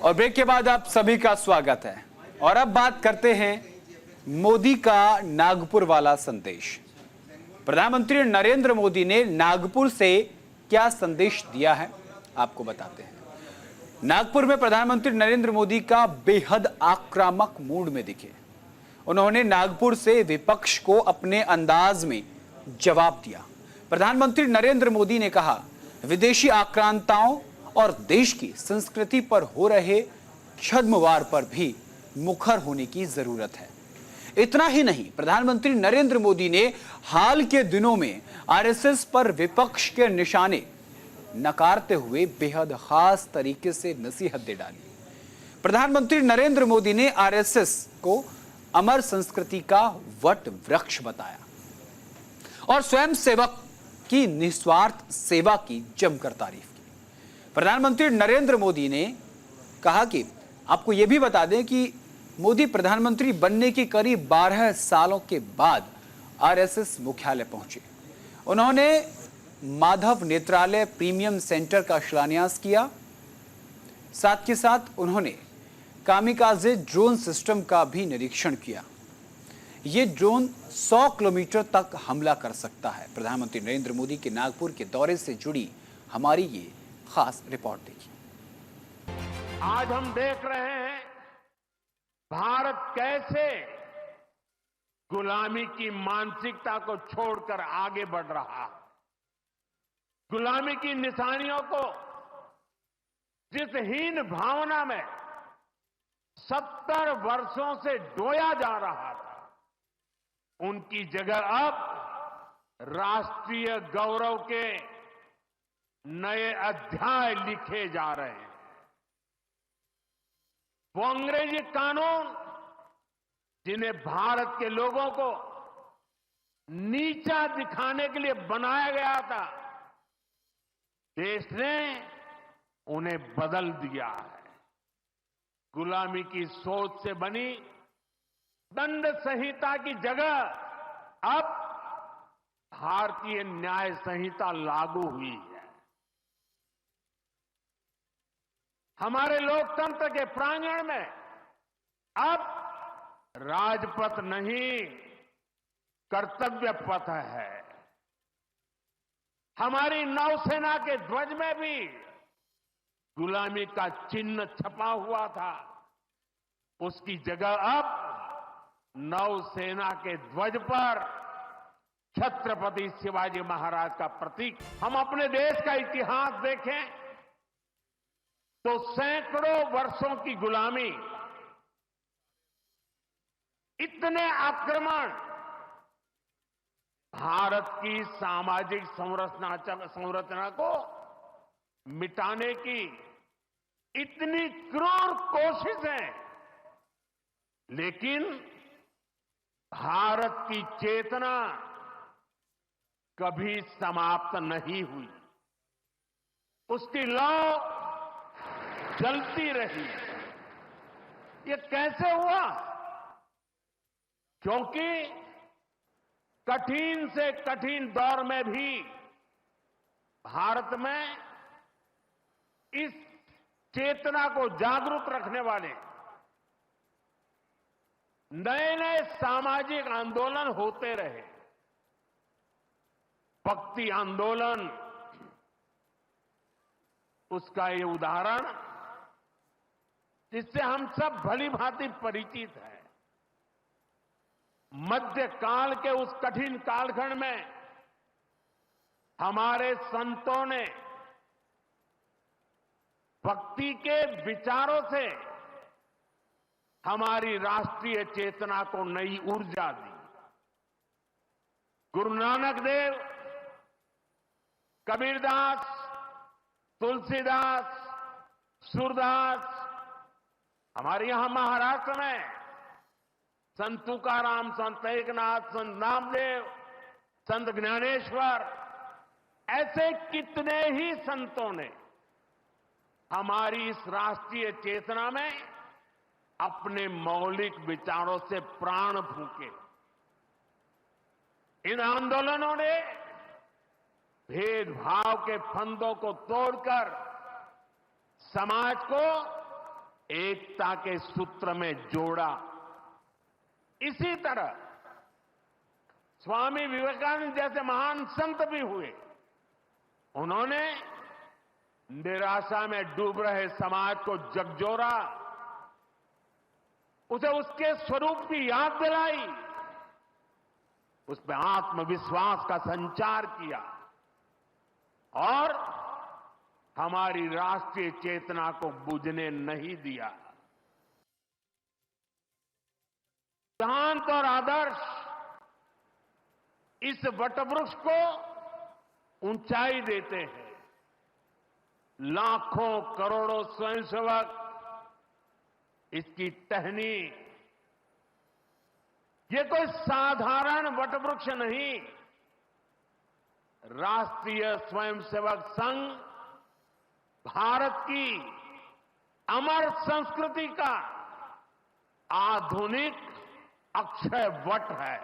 और ब्रेक के बाद आप सभी का स्वागत है। और अब बात करते हैं मोदी का नागपुर वाला संदेश। प्रधानमंत्री नरेंद्र मोदी ने नागपुर से क्या संदेश दिया है, आपको बताते हैं। नागपुर में प्रधानमंत्री नरेंद्र मोदी का बेहद आक्रामक मूड में दिखे। उन्होंने नागपुर से विपक्ष को अपने अंदाज में जवाब दिया। प्रधानमंत्री नरेंद्र मोदी ने कहा, विदेशी आक्रांताओं और देश की संस्कृति पर हो रहे छद्मवार पर भी मुखर होने की जरूरत है। इतना ही नहीं, प्रधानमंत्री नरेंद्र मोदी ने हाल के दिनों में आरएसएस पर विपक्ष के निशाने नकारते हुए बेहद खास तरीके से नसीहत दे डाली। प्रधानमंत्री नरेंद्र मोदी ने आरएसएस को अमर संस्कृति का वट वृक्ष बताया और स्वयं सेवक की निस्वार्थ सेवा की जमकर तारीफ की। प्रधानमंत्री नरेंद्र मोदी ने कहा कि आपको यह भी बता दें कि मोदी प्रधानमंत्री बनने के करीब 12 सालों के बाद आरएसएस मुख्यालय पहुंचे। उन्होंने माधव नेत्रालय प्रीमियम सेंटर का शिलान्यास किया। साथ के साथ उन्होंने कामिकाजे ड्रोन सिस्टम का भी निरीक्षण किया। यह ड्रोन 100 किलोमीटर तक हमला कर सकता है। प्रधानमंत्री नरेंद्र मोदी के नागपुर के दौरे से जुड़ी हमारी ये खास रिपोर्ट देखिए। आज हम देख रहे हैं भारत कैसे गुलामी की मानसिकता को छोड़कर आगे बढ़ रहा है। गुलामी की निशानियों को जिस हीन भावना में 70 वर्षों से डोया जा रहा था, उनकी जगह अब राष्ट्रीय गौरव के नए अध्याय लिखे जा रहे हैं। वो अंग्रेजी कानून जिन्हें भारत के लोगों को नीचा दिखाने के लिए बनाया गया था, देश ने उन्हें बदल दिया है। गुलामी की सोच से बनी दंड संहिता की जगह अब भारतीय न्याय संहिता लागू हुई है। हमारे लोकतंत्र के प्रांगण में अब राजपथ नहीं, कर्तव्य पथ है। हमारी नौसेना के ध्वज में भी गुलामी का चिन्ह छपा हुआ था, उसकी जगह अब नौसेना के ध्वज पर छत्रपति शिवाजी महाराज का प्रतीक। हम अपने देश का इतिहास देखें तो सैकड़ों वर्षों की गुलामी, इतने आक्रमण, भारत की सामाजिक संरचना को मिटाने की इतनी क्रूर कोशिशें, लेकिन भारत की चेतना कभी समाप्त नहीं हुई। उसकी लौ जलती रही। ये कैसे हुआ? क्योंकि कठिन से कठिन दौर में भी भारत में इस चेतना को जागरूक रखने वाले नए नए सामाजिक आंदोलन होते रहे। भक्ति आंदोलन उसका ये उदाहरण जिससे हम सब भली भांति परिचित हैं। मध्यकाल के उस कठिन कालखंड में हमारे संतों ने भक्ति के विचारों से हमारी राष्ट्रीय चेतना को नई ऊर्जा दी। गुरु नानक देव, कबीरदास, तुलसीदास, सूरदास, हमारे यहां महाराष्ट्र में संत तुकाराम, संत एकनाथ, संत नामदेव, संत ज्ञानेश्वर, ऐसे कितने ही संतों ने हमारी इस राष्ट्रीय चेतना में अपने मौलिक विचारों से प्राण फूंके। इन आंदोलनों ने भेदभाव के फंदों को तोड़कर समाज को एकता के सूत्र में जोड़ा। इसी तरह स्वामी विवेकानंद जैसे महान संत भी हुए। उन्होंने निराशा में डूब रहे समाज को झकझोरा, उसे उसके स्वरूप की याद दिलाई, उसमें आत्मविश्वास का संचार किया और हमारी राष्ट्रीय चेतना को बुझने नहीं दिया। सिद्धांत और आदर्श इस वटवृक्ष को ऊंचाई देते हैं। लाखों करोड़ों स्वयंसेवक इसकी टहनी, ये कोई साधारण वटवृक्ष नहीं, राष्ट्रीय स्वयंसेवक संघ भारत की अमर संस्कृति का आधुनिक अक्षय वट है।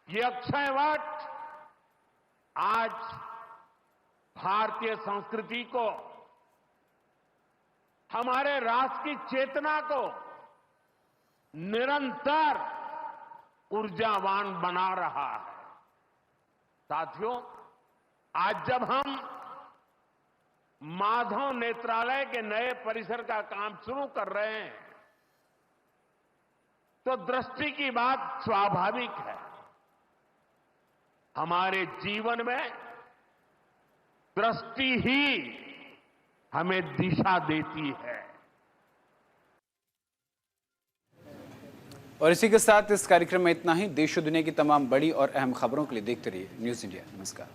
ये अक्षय वट आज भारतीय संस्कृति को, हमारे राष्ट्र की चेतना को निरंतर ऊर्जावान बना रहा है। साथियों, आज जब हम माधव नेत्रालय के नए परिसर का काम शुरू कर रहे हैं तो दृष्टि की बात स्वाभाविक है। हमारे जीवन में दृष्टि ही हमें दिशा देती है। और इसी के साथ इस कार्यक्रम में इतना ही। देश और दुनिया की तमाम बड़ी और अहम खबरों के लिए देखते रहिए न्यूज़ इंडिया। नमस्कार।